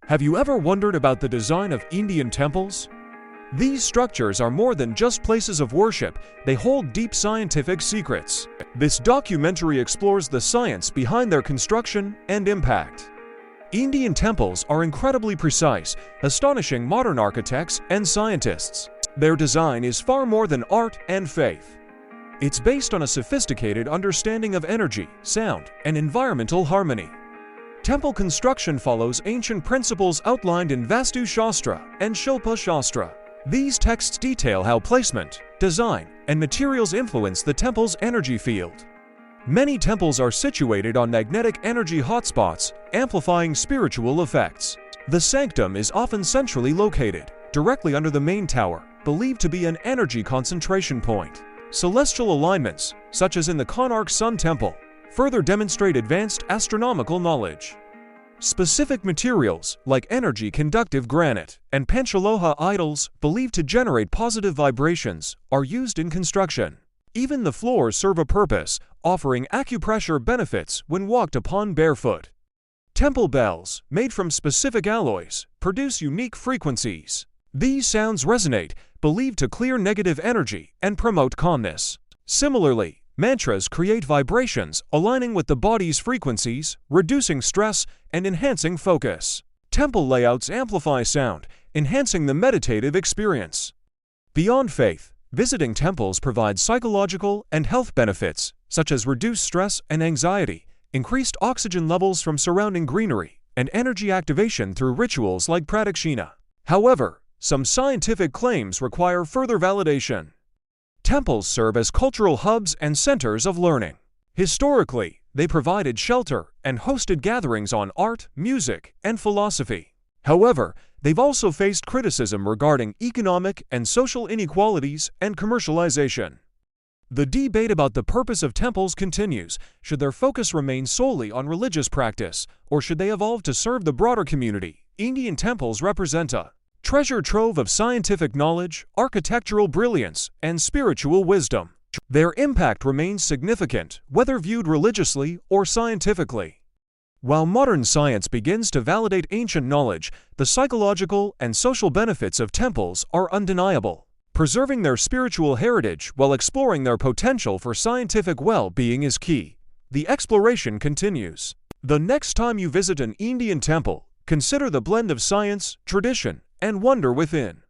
Have you ever wondered about the design of Indian temples? These structures are more than just places of worship, they hold deep scientific secrets. This documentary explores the science behind their construction and impact. Indian temples are incredibly precise, astonishing modern architects and scientists. Their design is far more than art and faith. It's based on a sophisticated understanding of energy, sound, and environmental harmony. Temple construction follows ancient principles outlined in Vastu Shastra and Shilpa Shastra. These texts detail how placement, design, and materials influence the temple's energy field. Many temples are situated on magnetic energy hotspots, amplifying spiritual effects. The sanctum is often centrally located, directly under the main tower, believed to be an energy concentration point. Celestial alignments, such as in the Konark Sun Temple, further demonstrate advanced astronomical knowledge. Specific materials, like energy-conductive granite and Panchaloha idols, believed to generate positive vibrations, are used in construction. Even the floors serve a purpose, offering acupressure benefits when walked upon barefoot. Temple bells, made from specific alloys, produce unique frequencies. These sounds resonate, believed to clear negative energy and promote calmness. Similarly, mantras create vibrations aligning with the body's frequencies, reducing stress and enhancing focus. Temple layouts amplify sound, enhancing the meditative experience. Beyond faith, visiting temples provides psychological and health benefits, such as reduced stress and anxiety, increased oxygen levels from surrounding greenery, and energy activation through rituals like pradakshina. However, some scientific claims require further validation. Temples serve as cultural hubs and centers of learning. Historically, they provided shelter and hosted gatherings on art, music, and philosophy. However, they've also faced criticism regarding economic and social inequalities and commercialization. The debate about the purpose of temples continues. Should their focus remain solely on religious practice, or should they evolve to serve the broader community? Indian temples represent a treasure trove of scientific knowledge, architectural brilliance, and spiritual wisdom. Their impact remains significant, whether viewed religiously or scientifically. While modern science begins to validate ancient knowledge, the psychological and social benefits of temples are undeniable. Preserving their spiritual heritage while exploring their potential for scientific well-being is key. The exploration continues. The next time you visit an Indian temple, consider the blend of science, tradition, and wonder within.